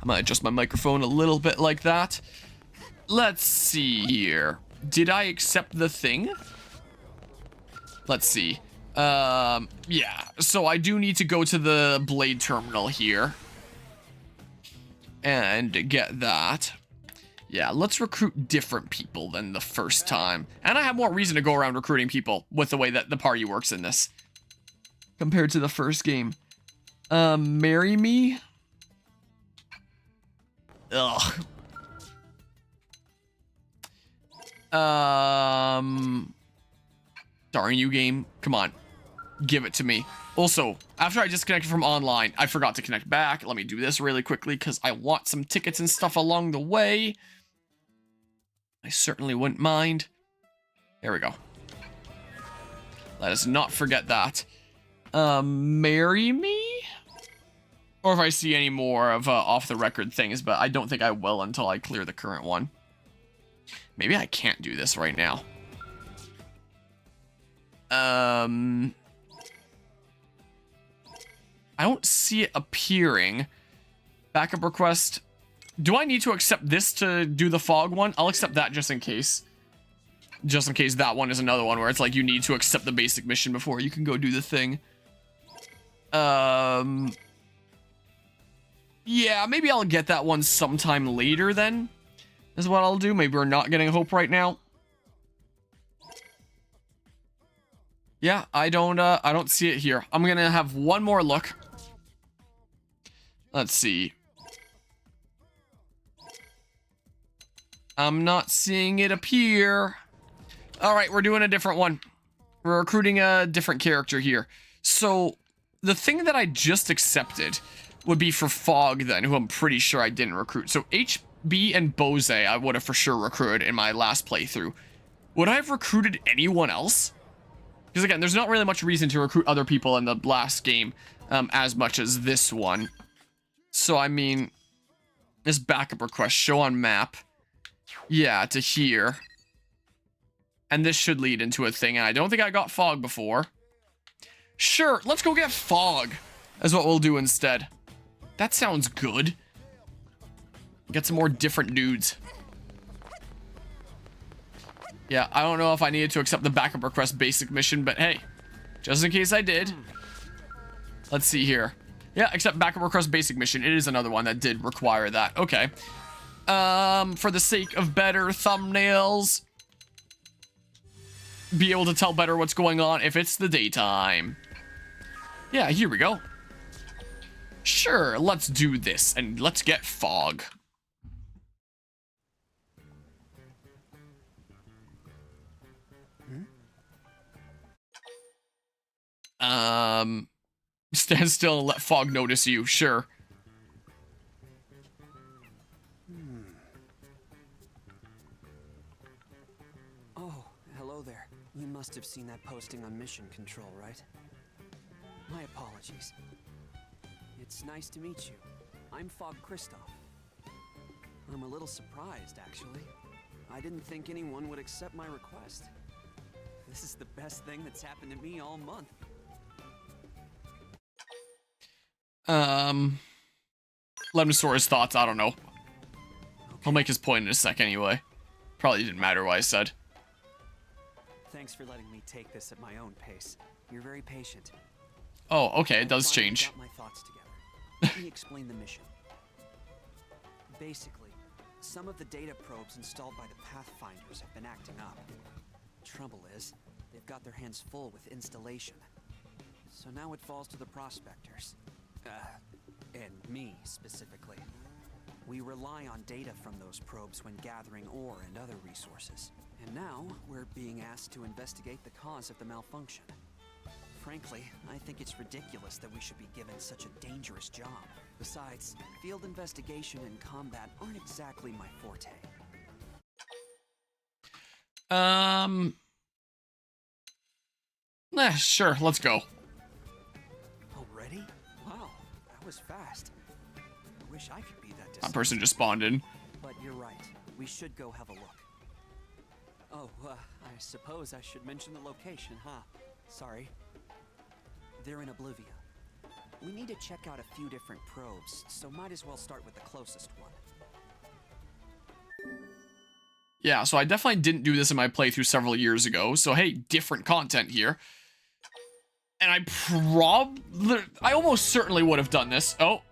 might adjust my microphone a little bit like that. Let's see here. Did I accept the thing? Let's see. Yeah. So I do need to go to the blade terminal here. And get that. Yeah, let's recruit different people than the first time. And I have more reason to go around recruiting people with the way that the party works in this. Compared to the first game. Marry me? Ugh. Darn you, game. Come on. Give it to me. Also, after I disconnected from online, I forgot to connect back. Let me do this really quickly because I want some tickets and stuff along the way. I certainly wouldn't mind. There we go. Let us not forget that. Marry me? Or if I see any more of off-the-record things, but I don't think I will until I clear the current one. Maybe I can't do this right now. I don't see it appearing. Backup request. Do I need to accept this to do the fog one? I'll accept that just in case. Just in case that one is another one where it's like you need to accept the basic mission before you can go do the thing. Yeah, maybe I'll get that one sometime later then. Is what I'll do. Maybe we're not getting hope right now. Yeah, I don't see it here. I'm gonna have one more look. Let's see. I'm not seeing it appear. All right, we're doing a different one. We're recruiting a different character here. So the thing that I just accepted would be for Fog then, who I'm pretty sure I didn't recruit. So HB and Bose I would have for sure recruited in my last playthrough. Would I have recruited anyone else? Because again, there's not really much reason to recruit other people in the last game as much as this one. So I mean, this backup request, show on map. Yeah, to here. And this should lead into a thing. And I don't think I got Fog before. Sure, let's go get Fog. That's what we'll do instead. That sounds good. Get some more different dudes. Yeah, I don't know if I needed to accept the backup request basic mission, but hey, just in case I did. Let's see here. Yeah, accept backup request basic mission. It is another one that did require that. Okay. For the sake of better thumbnails, be able to tell better what's going on if it's the daytime. Yeah, here we go. Sure, let's do this and let's get Fog. Stand still and let Fog notice you. Sure. Oh, hello there. You must have seen that posting on Mission Control, right? My apologies. It's nice to meet you. I'm Fog Kristoff. I'm a little surprised, actually. I didn't think anyone would accept my request. This is the best thing that's happened to me all month. Let him store his thoughts. I don't know. I'll make his point in a sec anyway. Probably didn't matter what I said. Thanks for letting me take this at my own pace. You're very patient. Oh, okay, it does change. Got my thoughts together. Let me explain the mission. Basically, some of the data probes installed by the Pathfinders have been acting up. Trouble is, they've got their hands full with installation. So now it falls to the prospectors. And me, specifically. We rely on data from those probes when gathering ore and other resources. And now, we're being asked to investigate the cause of the malfunction. Frankly, I think it's ridiculous that we should be given such a dangerous job. Besides, field investigation and combat aren't exactly my forte. Sure, let's go. Already? Wow, that was fast. I wish I could be that That person just spawned in. But you're right. We should go have a look. Oh, I suppose I should mention the location, huh? Sorry. They're in Oblivia. We need to check out a few different probes, so might as well start with the closest one. Yeah, so I definitely didn't do this in my playthrough several years ago. So, hey, different content here. And I almost certainly would have done this. Oh,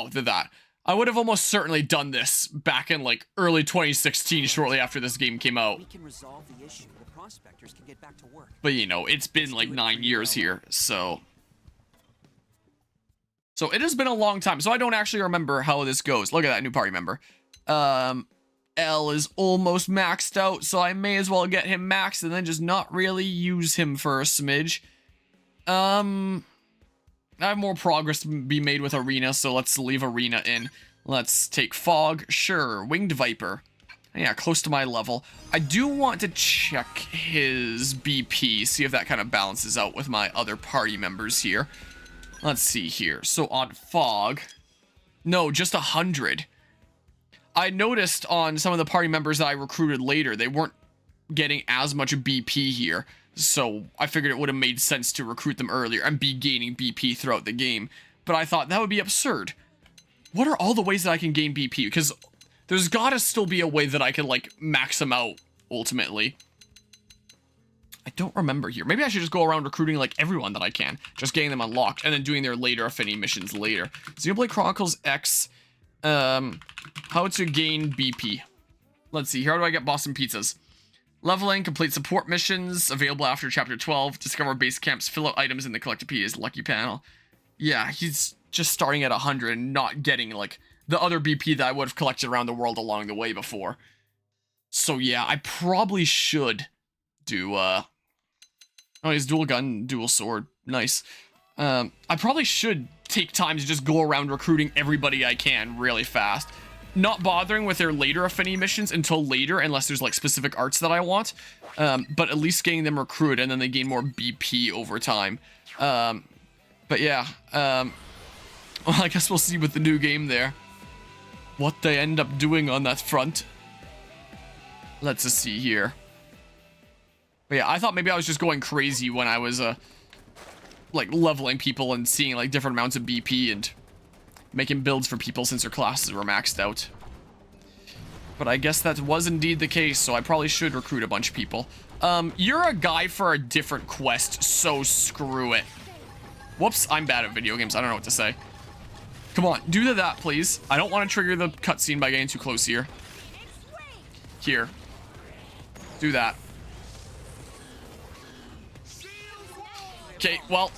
did that. I would have almost certainly done this back in, like, early 2016, shortly after this game came out. We can resolve the issue. The prospectors can get back to work. But, you know, it's been, like, 9 years here, so... So, it has been a long time, so I don't actually remember how this goes. Look at that new party member. L is almost maxed out, so I may as well get him maxed and then just not really use him for a smidge. I have more progress to be made with Arena, so let's leave Arena in. Let's take Fog. Sure, Winged Viper. Yeah, close to my level. I do want to check his BP, see if that kind of balances out with my other party members here. Let's see here. So on Fog... No, just 100. I noticed on some of the party members that I recruited later, they weren't getting as much BP here. So I figured it would have made sense to recruit them earlier and be gaining BP throughout the game. But I thought that would be absurd. What are all the ways that I can gain BP? Because there's gotta still be a way that I can, like, max them out, ultimately. I don't remember here. Maybe I should just go around recruiting, like, everyone that I can. Just getting them unlocked and then doing their later affinity missions later. Xenoblade Chronicles X... how to gain BP. Let's see, how do I get Boston Pizzas? Leveling, complete support missions, available after chapter 12, discover base camps, fill out items in the Collectopedia's lucky panel. Yeah, he's just starting at 100 and not getting, like, the other BP that I would have collected around the world along the way before. So yeah, I probably should do, oh, he's dual gun, dual sword, nice. I probably should take time to just go around recruiting everybody I can really fast. Not bothering with their later affinity missions until later, unless there's, like, specific arts that I want. But at least getting them recruited, and then they gain more BP over time. But yeah, well, I guess we'll see with the new game there what they end up doing on that front. Let's just see here. But yeah, I thought maybe I was just going crazy when I was, like, leveling people and seeing, like, different amounts of BP and making builds for people since their classes were maxed out. But I guess that was indeed the case, so I probably should recruit a bunch of people. You're a guy for a different quest, so screw it. Whoops, I'm bad at video games. I don't know what to say. Come on, do that, please. I don't want to trigger the cutscene by getting too close here. Here. Do that. Okay, well,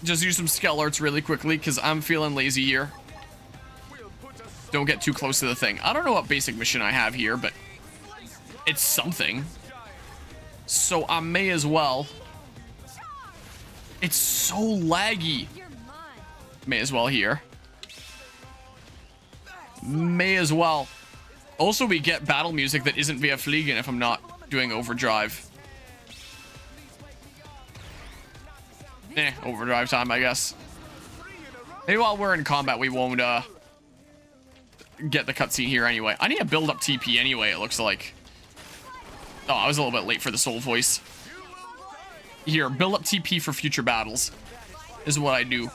just use some skill arts really quickly, because I'm feeling lazy here. Don't get too close to the thing. I don't know what basic mission I have here, but it's something. So I may as well. It's so laggy. May as well here. May as well. Also, we get battle music that isn't via Fliegen if I'm not doing overdrive. Overdrive time, I guess. Maybe while we're in combat, we won't, get the cutscene here anyway. I need to build up TP anyway, it looks like. Oh, I was a little bit late for the soul voice. Here, build up TP for future battles. Is what I do.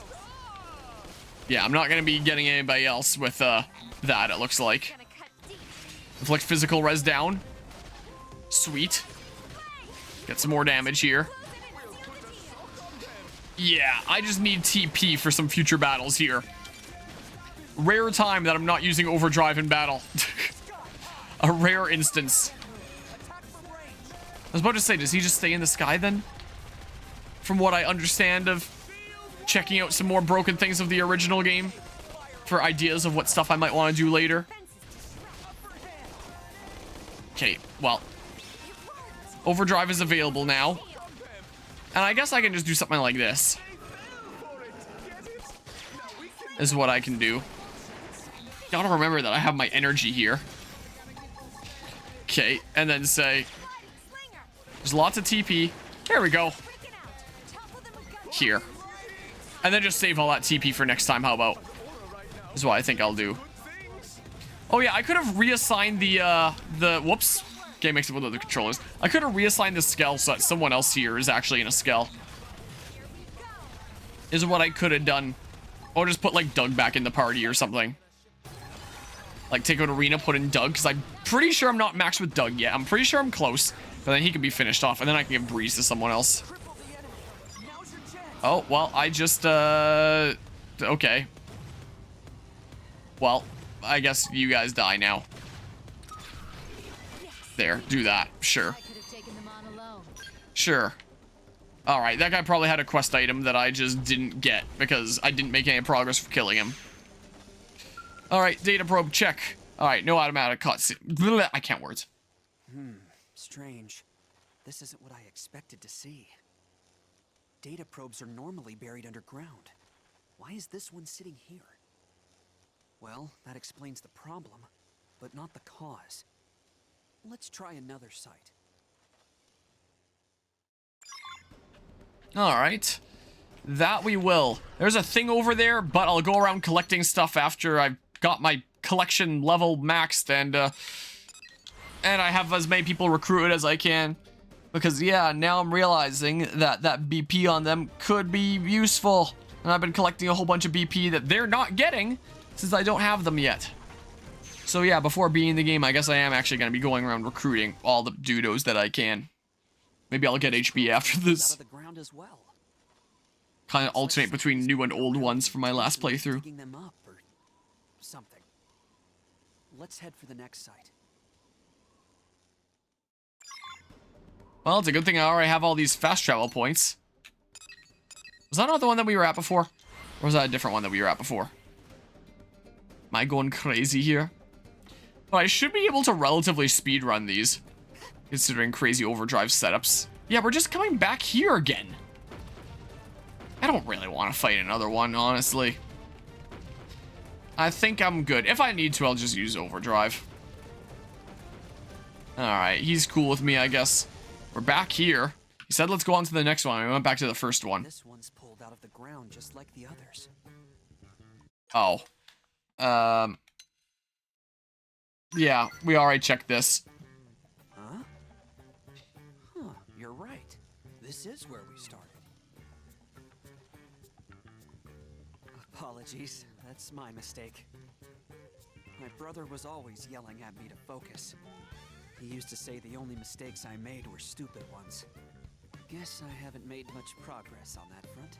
Yeah, I'm not gonna be getting anybody else with, that, it looks like. Inflict physical res down. Sweet. Get some more damage here. Yeah, I just need TP for some future battles here. Rare time that I'm not using overdrive in battle. A rare instance. I was about to say, does he just stay in the sky then? From what I understand of checking out some more broken things of the original game for ideas of what stuff I might want to do later. Okay, well, overdrive is available now. And I guess I can just do something like this. Is what I can do. Gotta remember that I have my energy here. Okay, and then say... There's lots of TP. There we go. Here. And then just save all that TP for next time, how about? Is what I think I'll do. Oh yeah, I could have reassigned the whoops. Game mixed up with other controllers. I could have reassigned the Skell so that someone else here is actually in a Skell. is what I could have done. Or just put like Doug back in the party or something. Like take out Arena, put in Doug, because I'm pretty sure I'm not maxed with Doug yet. I'm pretty sure I'm close, but then he can be finished off, and then I can give Breeze to someone else. Oh, well, I just, okay. Well, I guess you guys die now. There, do that. Sure. Sure. Alright, that guy probably had a quest item that I just didn't get because I didn't make any progress for killing him. Alright, data probe check. Alright, no automatic cutscene. I can't words. Strange. This isn't what I expected to see. Data probes are normally buried underground. Why is this one sitting here? Well, that explains the problem, but not the cause. Let's try another site. Alright. That we will. There's a thing over there, but I'll go around collecting stuff after I've got my collection level maxed and I have as many people recruited as I can. Because, yeah, now I'm realizing that that BP on them could be useful. And I've been collecting a whole bunch of BP that they're not getting since I don't have them yet. So, yeah, before beating the game, I guess I am actually going to be going around recruiting all the dudos that I can. Maybe I'll get HB after this. Kind of alternate between new and old ones from my last playthrough. Them up or something. Let's head for the next site. Well, it's a good thing I already have all these fast travel points. Was that not the one that we were at before? Or was that a different one that we were at before? Am I going crazy here? But I should be able to relatively speedrun these, considering crazy overdrive setups. Yeah, we're just coming back here again. I don't really want to fight another one, honestly. I think I'm good. If I need to, I'll just use overdrive. Alright, he's cool with me, I guess. We're back here. He said let's go on to the next one. We went back to the first one. This one's pulled out of the ground just like the others. Oh. Yeah, we already checked this. Huh? Huh, you're right. This is where we started. Apologies, that's my mistake. My brother was always yelling at me to focus. He used to say the only mistakes I made were stupid ones. Guess I haven't made much progress on that front.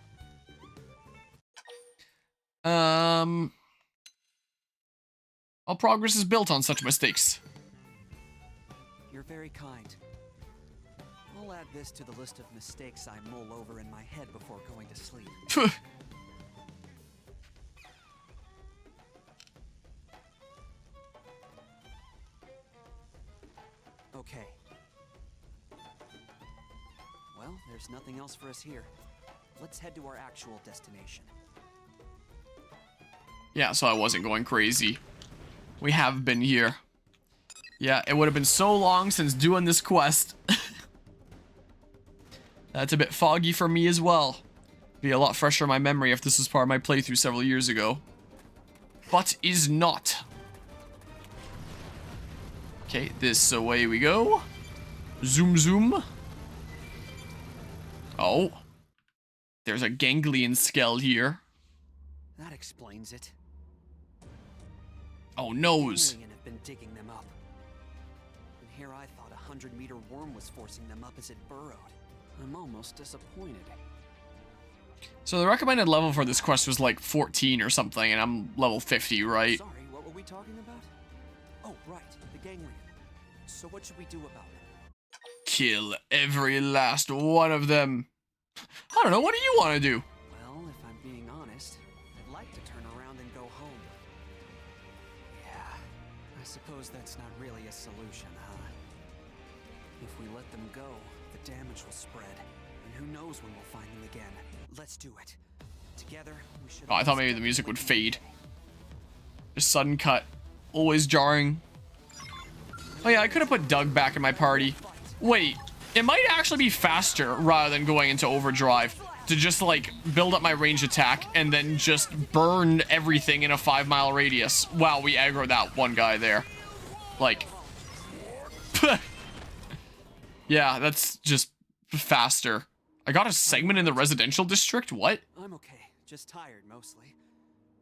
All progress is built on such mistakes. You're very kind. I'll add this to the list of mistakes I mull over in my head before going to sleep. Okay. Well, there's nothing else for us here. Let's head to our actual destination. Yeah, so I wasn't going crazy. We have been here. Yeah, it would have been so long since doing this quest. That's a bit foggy for me as well. Be a lot fresher in my memory if this was part of my playthrough several years ago. But is not. Okay, this away we go. Zoom zoom. Oh. There's a ganglion skell here. That explains it. Oh, nose. Ganglion have been digging them up. And here I thought a 100-meter worm was forcing them up as it burrowed. I'm almost disappointed. So the recommended level for this quest was like 14 or something, and I'm level 50, right? Sorry, what were we talking about? Oh, right, the ganglion. So what should we do about it? Kill every last one of them. I don't know, what do you want to do? Well, if I'm being honest, I'd like to turn around and go home. Yeah, I suppose that's not really a solution, huh? If we let them go, the damage will spread, and who knows when we'll find them again. Let's do it. Together, we should... Oh, I thought maybe the music would fade. Just sudden cut. Always jarring. Oh yeah, I could have put Doug back in my party. Wait, it might actually be faster rather than going into overdrive to just like build up my range attack and then just burn everything in a 5-mile radius. Wow, we aggroed that one guy there. Like, yeah, that's just faster. I got a segment in the residential district? What? I'm okay. Just tired, mostly.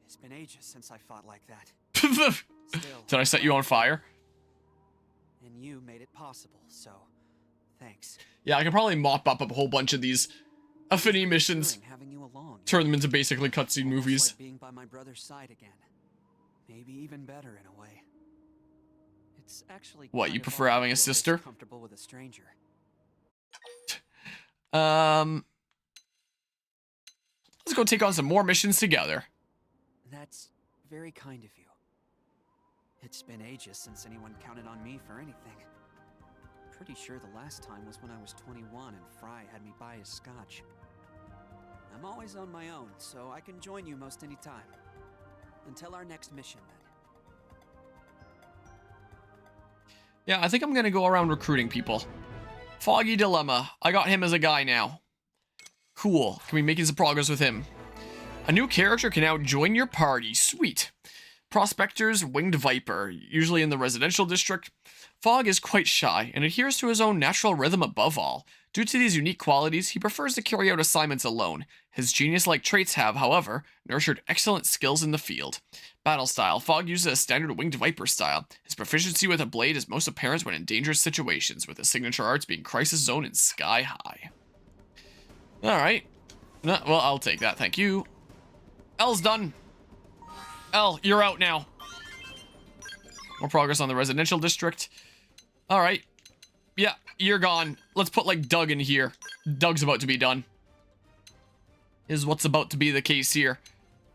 It's been ages since I fought like that. Still, Did I set you on fire? And you made it possible, so thanks. Yeah, I can probably mop up a whole bunch of these affinity missions, Having you along, turn them into basically cutscene movies. like being by my brother's side again. Maybe even better in a way. It's actually What, kind you of prefer odd having to a feel this sister? comfortable with a stranger. Let's go take on some more missions together. That's very kind of you. It's been ages since anyone counted on me for anything. Pretty sure the last time was when I was 21 and Fry had me buy his scotch. I'm always on my own, so I can join you most any time. Until our next mission, then. Yeah, I think I'm gonna go around recruiting people. Foggy Dilemma. I got him as a guy now. Cool. Can we make some progress with him? A new character can now join your party. Sweet. Prospector's Winged Viper, usually in the residential district. Fogg is quite shy and adheres to his own natural rhythm above all. Due to these unique qualities, he prefers to carry out assignments alone. His genius-like traits have, however, nurtured excellent skills in the field. Battle style. Fogg uses a standard Winged Viper style. His proficiency with a blade is most apparent when in dangerous situations, with his signature arts being Crisis Zone and Sky High. Alright. No, well, I'll take that, thank you. L's done. L, you're out now. More progress on the residential district. Alright. Yeah, you're gone. Let's put, like, Doug in here. Doug's about to be done. Is what's about to be the case here.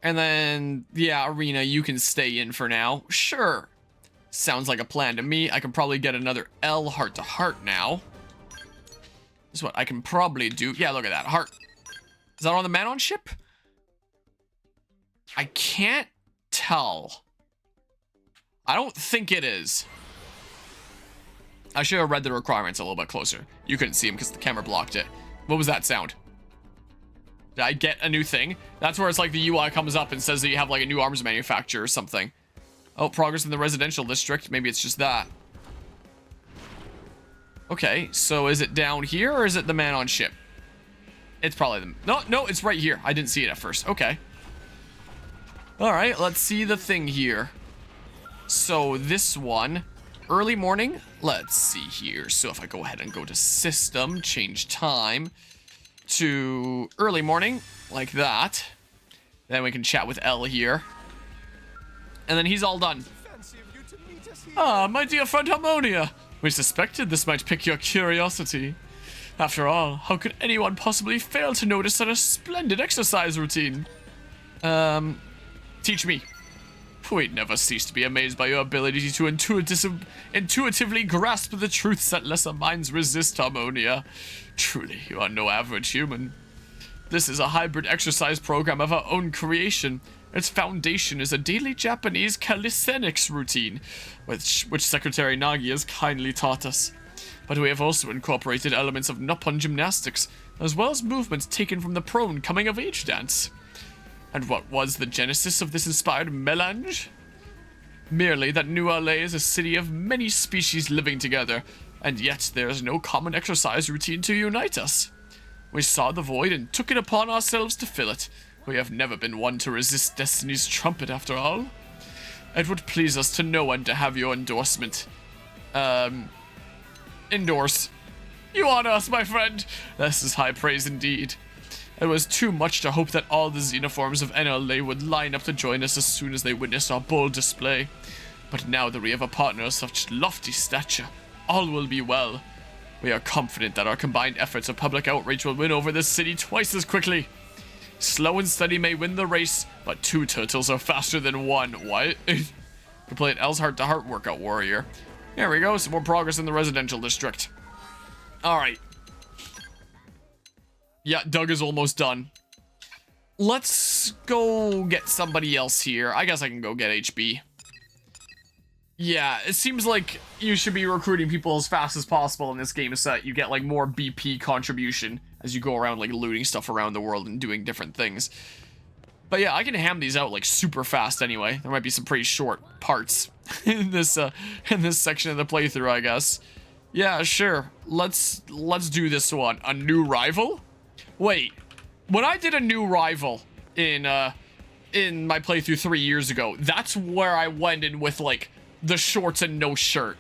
And then, yeah, Arena, you can stay in for now. Sure. Sounds like a plan to me. I can probably get another L heart-to-heart now. This is what I can probably do. Yeah, look at that. Heart. Is that on the man-on ship? I can't tell. I don't think it is. I should have read the requirements a little bit closer. You couldn't see them because the camera blocked it. What was that sound? Did I get a new thing? That's where it's like the UI comes up and says that you have like a new arms manufacturer or something. Oh, progress in the residential district. Maybe it's just that. Okay, so is it down here or is it the man on ship? It's probably the... No, it's right here. I didn't see it at first. Okay. All right, let's see the thing here. So this one, early morning. Let's see here. So if I go ahead and go to system, change time to early morning, like that. Then we can chat with L here. And then he's all done. Ah, my dear friend Harmonia. We suspected this might pique your curiosity. After all, how could anyone possibly fail to notice such a splendid exercise routine? Teach me. We'd never cease to be amazed by your ability to intuitively grasp the truths that lesser minds resist, Harmonia. Truly, you are no average human. This is a hybrid exercise program of our own creation. Its foundation is a daily Japanese calisthenics routine, which Secretary Nagi has kindly taught us. But we have also incorporated elements of Nippon gymnastics, as well as movements taken from the prone coming-of-age dance. And what was the genesis of this inspired melange? Merely that New LA is a city of many species living together, and yet there is no common exercise routine to unite us. We saw the void and took it upon ourselves to fill it. We have never been one to resist destiny's trumpet, after all. It would please us to no end to have your endorsement. Endorse. You honor us, my friend. This is high praise indeed. It was too much to hope that all the xenoforms of NLA would line up to join us as soon as they witnessed our bold display. But now that we have a partner of such lofty stature, all will be well. We are confident that our combined efforts of public outreach will win over this city twice as quickly. Slow and steady may win the race, but 2 turtles are faster than 1. What? Complete L's heart-to-heart workout warrior. There we go, some more progress in the residential district. Alright. Yeah, Doug is almost done. Let's go get somebody else here. I guess I can go get HB. Yeah, it seems like you should be recruiting people as fast as possible in this game so that you get like more BP contribution as you go around like looting stuff around the world and doing different things. But yeah, I can ham these out like super fast anyway. There might be some pretty short parts in this section of the playthrough, I guess. Yeah, sure. Let's do this one. A new rival? Wait, when I did a new rival, in my playthrough 3 years ago. That's where I went in with like the shorts and no shirt.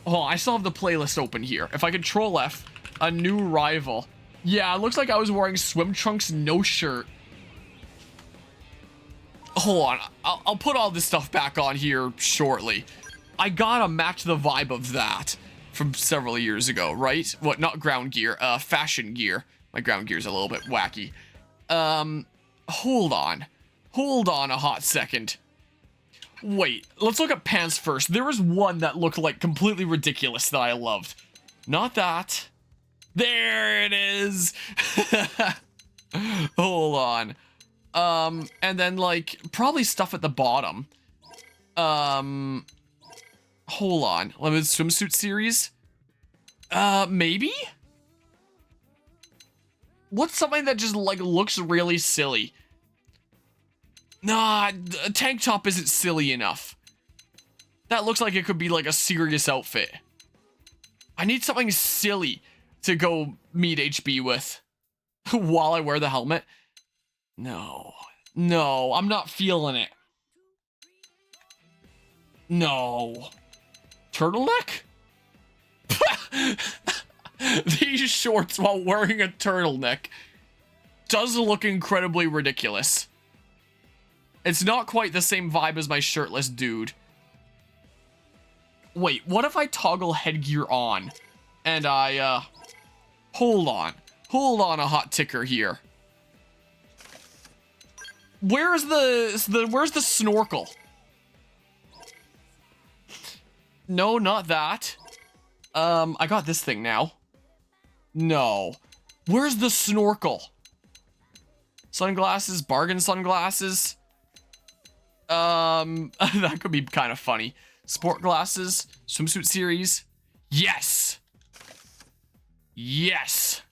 Oh, I still have the playlist open here. If I control F, a new rival. Yeah, it looks like I was wearing swim trunks, no shirt. Hold on, I'll put all this stuff back on here shortly. I gotta match the vibe of that from several years ago, right? What, not ground gear, fashion gear. My ground gear's a little bit wacky. Hold on a hot second. Wait, let's look at pants first. There was one that looked like completely ridiculous that I loved. Not that. There it is. Hold on. And then like probably stuff at the bottom. Hold on. Limited swimsuit series? Maybe? What's something that just like looks really silly? Nah, a tank top isn't silly enough. That looks like it could be like a serious outfit. I need something silly to go meet HB with while I wear the helmet. No, I'm not feeling it. No. Turtleneck? These shorts while wearing a turtleneck does look incredibly ridiculous. It's not quite the same vibe as my shirtless dude. Wait, what if I toggle headgear on and I, hold on a hot ticker here. Where's the snorkel? No, not that. I got this thing now. No. Where's the snorkel? Sunglasses, bargain sunglasses. That could be kind of funny. Sport glasses, swimsuit series. Yes. Yes.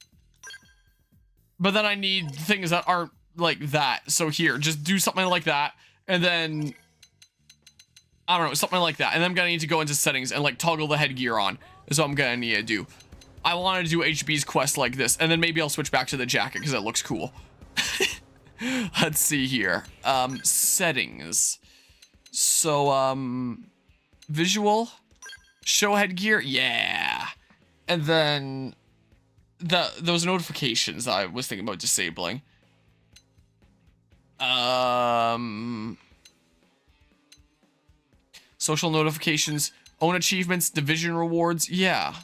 But then I need things that aren't like that. So here, just do something like that. And then, I don't know, something like that. And then I'm gonna need to go into settings and like toggle the headgear on. Is what I'm gonna need to do. I want to do HB's quest like this. And then maybe I'll switch back to the jacket because it looks cool. Let's see here. Settings. So, visual. Show headgear. Yeah. And then those notifications I was thinking about disabling. Social notifications, own achievements, division rewards. Yeah.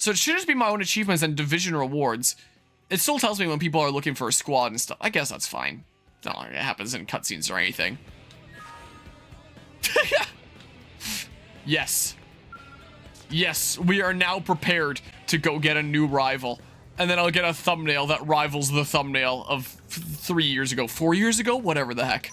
So it should just be my own achievements and division rewards. It still tells me when people are looking for a squad and stuff. I guess that's fine. It's not like it happens in cutscenes or anything. Yes. Yes, we are now prepared to go get a new rival. And then I'll get a thumbnail that rivals the thumbnail of 3 years ago. 4 years ago? Whatever the heck.